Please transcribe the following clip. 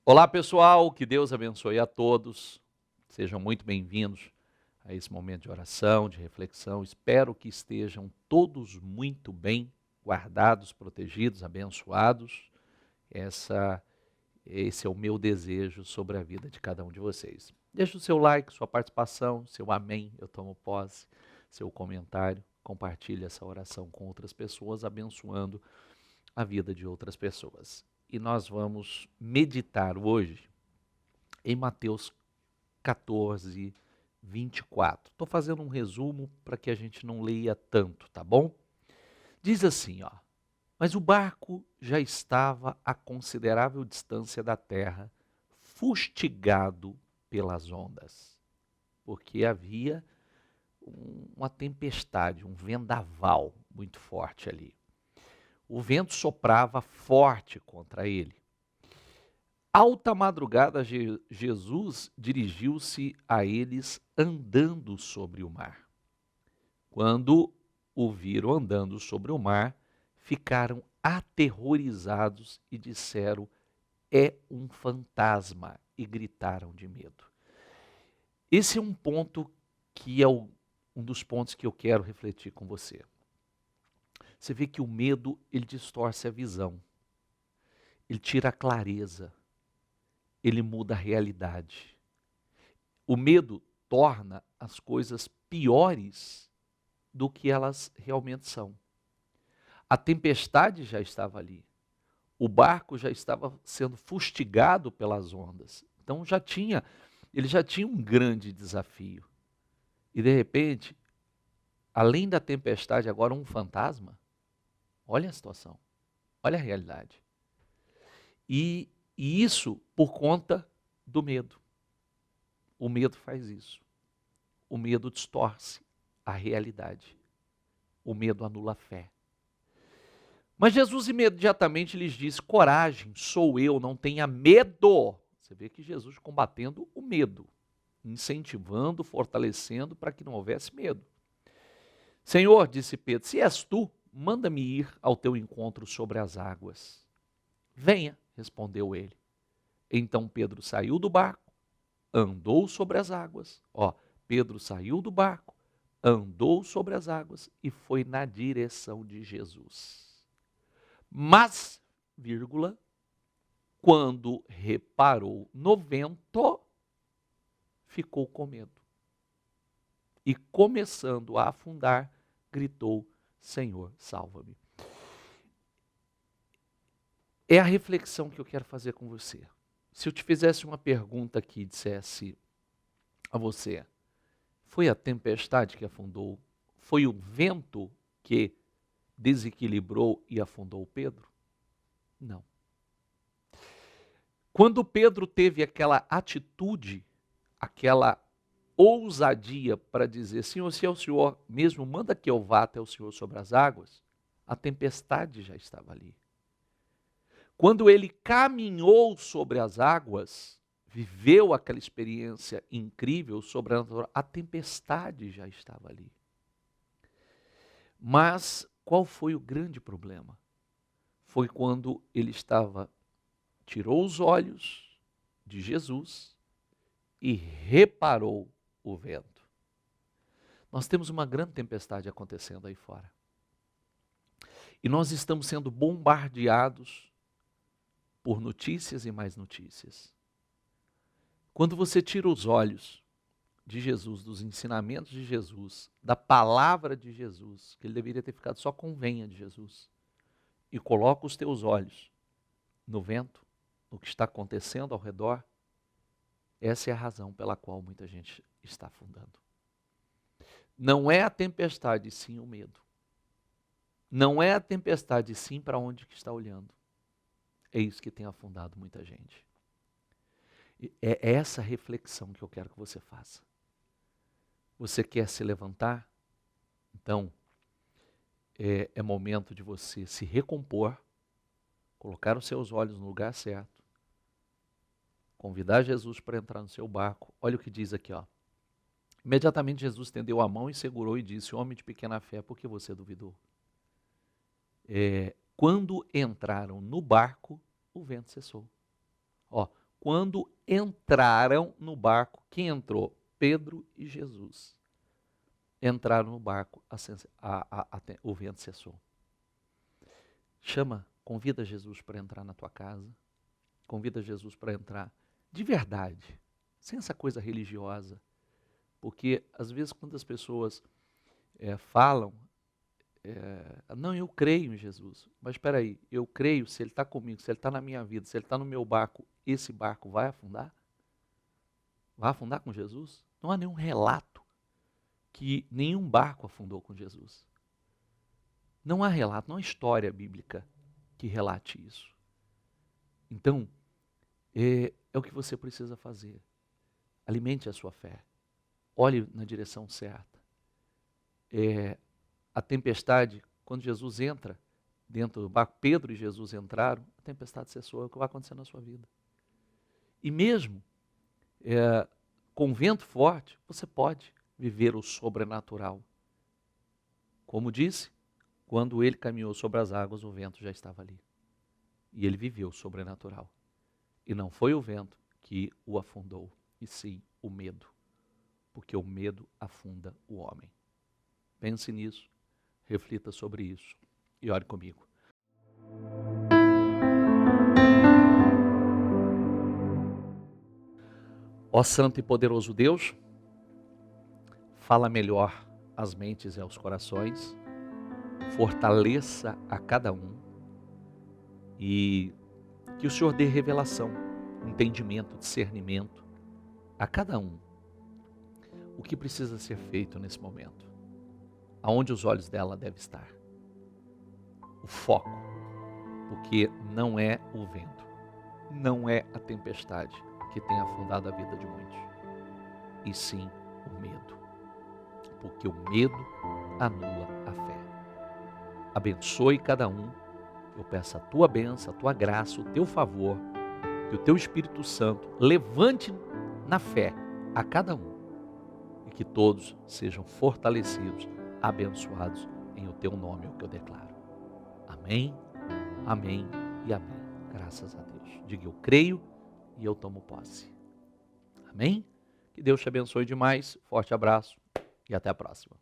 Olá pessoal, que Deus abençoe a todos, sejam muito bem-vindos a esse momento de oração, de reflexão. Espero que estejam todos muito bem guardados, protegidos, abençoados. Essa, esse é o meu desejo sobre a vida de cada um de vocês. Deixe o seu like, sua participação, seu amém, eu tomo posse, seu comentário, compartilhe essa oração com outras pessoas, abençoando a vida de outras pessoas. E nós vamos meditar hoje em Mateus 14, 24. Estou fazendo um resumo para que a gente não leia tanto, tá bom? Diz assim, ó: mas o barco já estava a considerável distância da terra, fustigado pelas ondas, porque havia uma tempestade, um vendaval muito forte ali. O vento soprava forte contra ele. Alta madrugada, Jesus dirigiu-se a eles andando sobre o mar. Quando o viram andando sobre o mar, ficaram aterrorizados e disseram: é um fantasma, e gritaram de medo. Esse é um ponto que é um dos pontos que eu quero refletir com você. Você vê que o medo, ele distorce a visão, ele tira a clareza, ele muda a realidade. O medo torna as coisas piores do que elas realmente são. A tempestade já estava ali. O barco já estava sendo fustigado pelas ondas. Então ele já tinha um grande desafio. E de repente, além da tempestade, agora um fantasma. Olha a situação, olha a realidade. E isso por conta do medo. O medo faz isso. O medo distorce a realidade. O medo anula a fé. Mas Jesus imediatamente lhes disse: coragem, sou eu, não tenha medo. Você vê que Jesus combatendo o medo, incentivando, fortalecendo para que não houvesse medo. Senhor, disse Pedro, se és tu, manda-me ir ao teu encontro sobre as águas. Venha, respondeu ele. Então Pedro saiu do barco, andou sobre as águas. Pedro saiu do barco, andou sobre as águas e foi na direção de Jesus. Mas, vírgula, quando reparou no vento, ficou com medo. E começando a afundar, gritou: Senhor, salva-me. É a reflexão que eu quero fazer com você. Se eu te fizesse uma pergunta aqui e dissesse a você: foi a tempestade que afundou? Foi o vento que desequilibrou e afundou Pedro? Não. Quando Pedro teve aquela atitude, aquela ousadia para dizer: Senhor, se é o Senhor mesmo, manda que eu vá até o Senhor sobre as águas, a tempestade já estava ali. Quando ele caminhou sobre as águas, viveu aquela experiência incrível, sobrenatural, a tempestade já estava ali. Mas qual foi o grande problema? Foi quando ele tirou os olhos de Jesus e reparou o vento. Nós temos uma grande tempestade acontecendo aí fora. E nós estamos sendo bombardeados por notícias e mais notícias. Quando você tira os olhos de Jesus, dos ensinamentos de Jesus, da palavra de Jesus, que ele deveria ter ficado só com venha de Jesus, e coloca os teus olhos no vento, no que está acontecendo ao redor, essa é a razão pela qual muita gente está afundando. Não é a tempestade, sim o medo. Não é a tempestade, sim para onde que está olhando. É isso que tem afundado muita gente. E é essa reflexão que eu quero que você faça. Você quer se levantar? Então, é momento de você se recompor, colocar os seus olhos no lugar certo, convidar Jesus para entrar no seu barco. Olha o que diz aqui, ó. Imediatamente Jesus estendeu a mão e segurou e disse: homem de pequena fé, por que você duvidou? Quando entraram no barco, o vento cessou. quando entraram no barco. Quem entrou? Pedro e Jesus. Entraram no barco, o vento cessou. Convida Jesus para entrar na tua casa. Convida Jesus para entrar de verdade, sem essa coisa religiosa. Porque, às vezes, quando as pessoas falam, não, eu creio em Jesus. Mas espera aí, eu creio, se Ele está comigo, se Ele está na minha vida, se Ele está no meu barco, esse barco vai afundar? Vai afundar com Jesus? Não há nenhum relato que nenhum barco afundou com Jesus. Não há relato, não há história bíblica que relate isso. Então, é o que você precisa fazer. Alimente a sua fé. Olhe na direção certa. A tempestade, quando Jesus entra dentro do barco, Pedro e Jesus entraram, a tempestade cessou. É o que vai acontecer na sua vida. E mesmo com vento forte, você pode viver o sobrenatural. Como disse, quando ele caminhou sobre as águas, o vento já estava ali. E ele viveu o sobrenatural. E não foi o vento que o afundou, e sim o medo. Porque o medo afunda o homem. Pense nisso, reflita sobre isso e ore comigo. Ó Santo e poderoso Deus, fala melhor às mentes e aos corações, fortaleça a cada um e que o Senhor dê revelação, entendimento, discernimento a cada um. O que precisa ser feito nesse momento? Aonde os olhos dela devem estar? O foco, porque não é o vento, não é a tempestade que tem afundado a vida de muitos, e sim o medo, porque o medo anula a fé. Abençoe cada um, eu peço a tua bênção, a tua graça, o teu favor, que o teu Espírito Santo levante na fé a cada um, e que todos sejam fortalecidos, abençoados em o teu nome, é o que eu declaro. Amém, amém e amém. Graças a Deus. Diga, eu creio e eu tomo posse. Amém? Que Deus te abençoe demais. Forte abraço e até a próxima.